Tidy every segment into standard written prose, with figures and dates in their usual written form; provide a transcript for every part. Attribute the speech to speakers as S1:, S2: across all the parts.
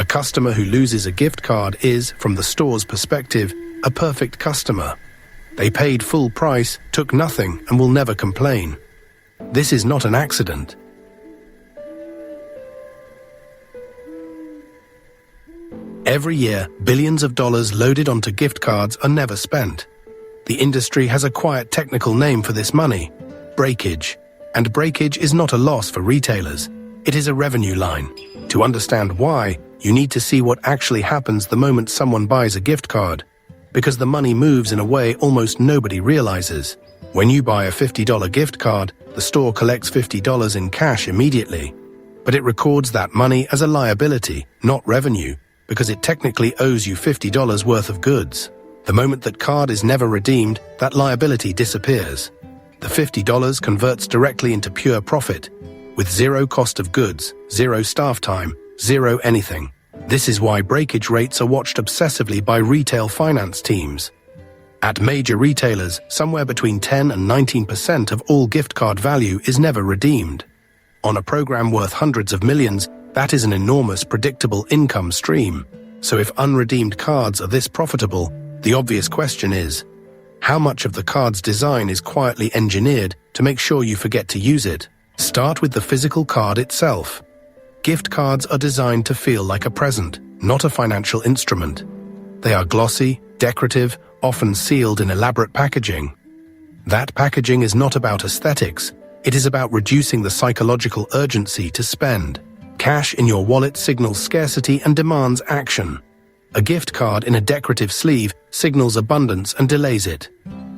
S1: A customer who loses a gift card is, from the store's perspective, a perfect customer. They paid full price, took nothing, and will never complain. This is not an accident. Every year, billions of dollars loaded onto gift cards are never spent. The industry has a quiet technical name for this money: breakage. And breakage is not a loss for retailers. It is a revenue line. To understand why, you need to see what actually happens the moment someone buys a gift card. Because the money moves in a way almost nobody realizes. When you buy a $50 gift card, the store collects $50 in cash immediately. But it records that money as a liability, not revenue, because it technically owes you $50 worth of goods. The moment that card is never redeemed, that liability disappears. The $50 converts directly into pure profit, with zero cost of goods, zero staff time, zero anything. This is why breakage rates are watched obsessively by retail finance teams. At major retailers, somewhere between 10 and 19% of all gift card value is never redeemed. On a program worth hundreds of millions, that is an enormous predictable income stream. So if unredeemed cards are this profitable, the obvious question is, how much of the card's design is quietly engineered to make sure you forget to use it? Start with the physical card itself. Gift cards are designed to feel like a present, not a financial instrument. They are glossy, decorative, often sealed in elaborate packaging. That packaging is not about aesthetics. It is about reducing the psychological urgency to spend. Cash in your wallet signals scarcity and demands action. A gift card in a decorative sleeve signals abundance and delays it.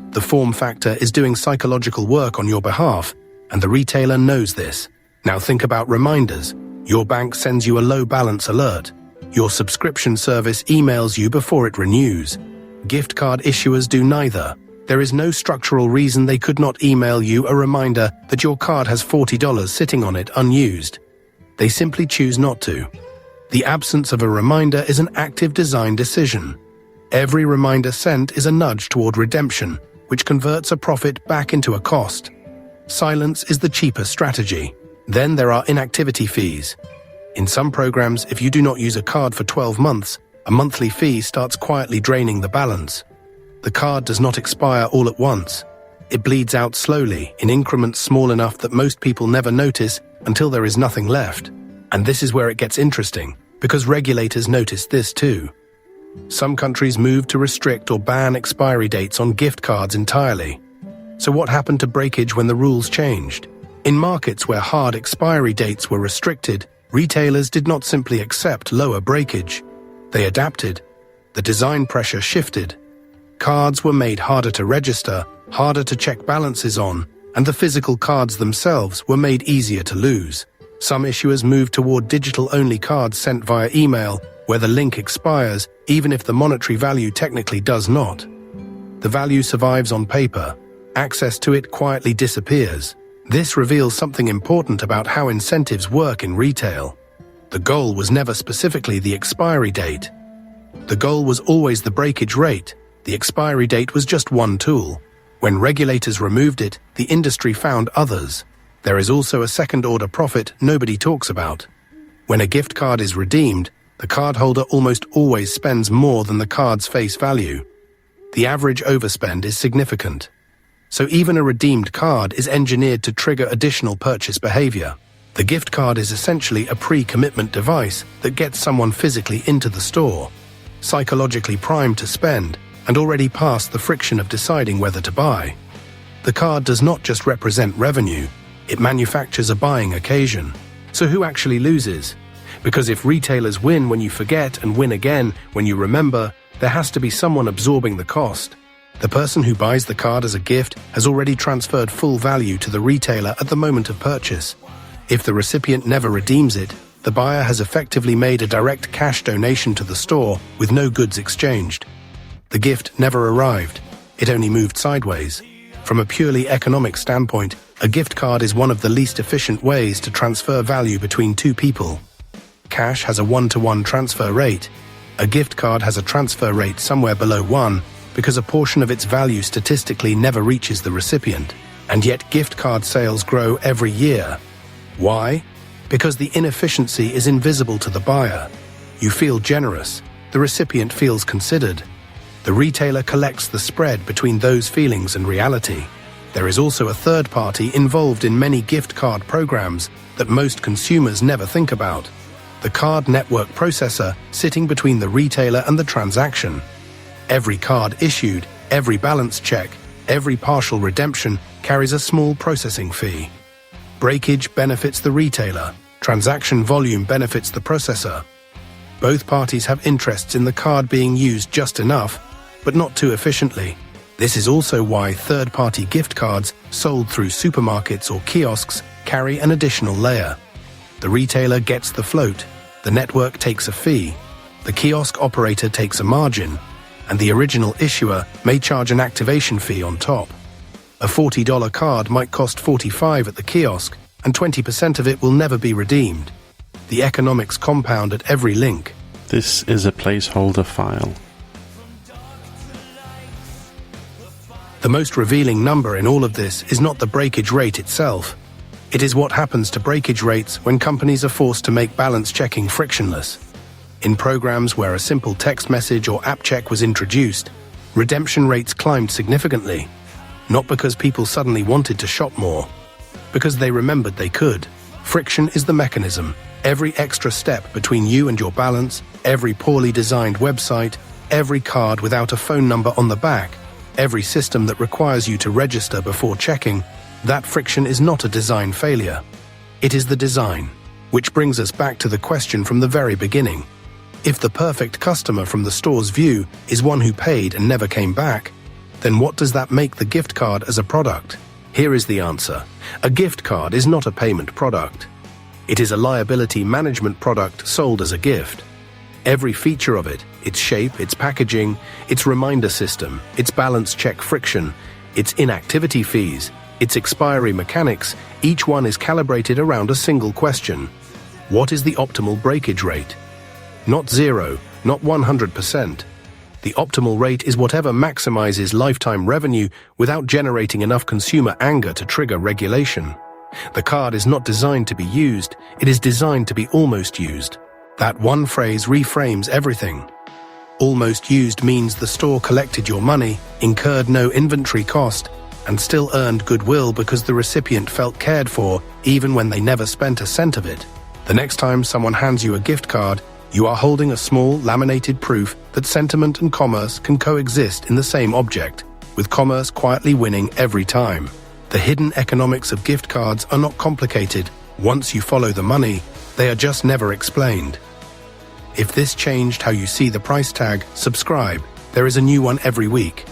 S1: The form factor is doing psychological work on your behalf, and the retailer knows this. Now think about reminders. Your bank sends you a low balance alert. Your subscription service emails you before it renews. Gift card issuers do neither. There is no structural reason they could not email you a reminder that your card has $40 sitting on it unused. They simply choose not to. The absence of a reminder is an active design decision. Every reminder sent is a nudge toward redemption, which converts a profit back into a cost. Silence is the cheaper strategy. Then there are inactivity fees. In some programs, if you do not use a card for 12 months, a monthly fee starts quietly draining the balance. The card does not expire all at once. It bleeds out slowly, in increments small enough that most people never notice until there is nothing left. And this is where it gets interesting, because regulators notice this too. Some countries moved to restrict or ban expiry dates on gift cards entirely. So what happened to breakage when the rules changed? In markets where hard expiry dates were restricted, retailers did not simply accept lower breakage. They adapted. The design pressure shifted. Cards were made harder to register, harder to check balances on, and the physical cards themselves were made easier to lose. Some issuers moved toward digital-only cards sent via email, where the link expires, even if the monetary value technically does not. The value survives on paper. Access to it quietly disappears. This reveals something important about how incentives work in retail. The goal was never specifically the expiry date. The goal was always the breakage rate. The expiry date was just one tool. When regulators removed it, the industry found others. There is also a second-order profit nobody talks about. When a gift card is redeemed, the cardholder almost always spends more than the card's face value. The average overspend is significant. So even a redeemed card is engineered to trigger additional purchase behavior. The gift card is essentially a pre-commitment device that gets someone physically into the store, psychologically primed to spend, and already past the friction of deciding whether to buy. The card does not just represent revenue, it manufactures a buying occasion. So who actually loses? Because if retailers win when you forget and win again when you remember, there has to be someone absorbing the cost. The person who buys the card as a gift has already transferred full value to the retailer at the moment of purchase. If the recipient never redeems it, the buyer has effectively made a direct cash donation to the store with no goods exchanged. The gift never arrived, it only moved sideways. From a purely economic standpoint, a gift card is one of the least efficient ways to transfer value between two people. Cash has a one-to-one transfer rate. A gift card has a transfer rate somewhere below 1, because a portion of its value statistically never reaches the recipient. And yet gift card sales grow every year. Why? Because the inefficiency is invisible to the buyer. You feel generous. The recipient feels considered. The retailer collects the spread between those feelings and reality. There is also a third party involved in many gift card programs that most consumers never think about. The card network processor sitting between the retailer and the transaction. Every card issued, every balance check, every partial redemption carries a small processing fee. Breakage benefits the retailer. Transaction volume benefits the processor. Both parties have interests in the card being used just enough, but not too efficiently. This is also why third-party gift cards sold through supermarkets or kiosks carry an additional layer. The retailer gets the float, the network takes a fee, the kiosk operator takes a margin, and the original issuer may charge an activation fee on top. A $40 card might cost $45 at the kiosk, and 20% of it will never be redeemed. The economics compound at every link.
S2: This is a placeholder file.
S1: The most revealing number in all of this is not the breakage rate itself. It is what happens to breakage rates when companies are forced to make balance checking frictionless. In programs where a simple text message or app check was introduced, redemption rates climbed significantly. Not because people suddenly wanted to shop more, because they remembered they could. Friction is the mechanism. Every extra step between you and your balance, every poorly designed website, every card without a phone number on the back, every system that requires you to register before checking, that friction is not a design failure. It is the design. Which brings us back to the question from the very beginning. If the perfect customer from the store's view is one who paid and never came back, then what does that make the gift card as a product? Here is the answer. A gift card is not a payment product. It is a liability management product sold as a gift. Every feature of it, its shape, its packaging, its reminder system, its balance check friction, its inactivity fees, its expiry mechanics, each one is calibrated around a single question. What is the optimal breakage rate? Not 0, not 100%. The optimal rate is whatever maximizes lifetime revenue without generating enough consumer anger to trigger regulation. The card is not designed to be used, it is designed to be almost used. That one phrase reframes everything. Almost used means the store collected your money, incurred no inventory cost, and still earned goodwill because the recipient felt cared for even when they never spent a cent of it. The next time someone hands you a gift card, you are holding a small, laminated proof that sentiment and commerce can coexist in the same object, with commerce quietly winning every time. The hidden economics of gift cards are not complicated. Once you follow the money, they are just never explained. If this changed how you see the price tag, subscribe. There is a new one every week.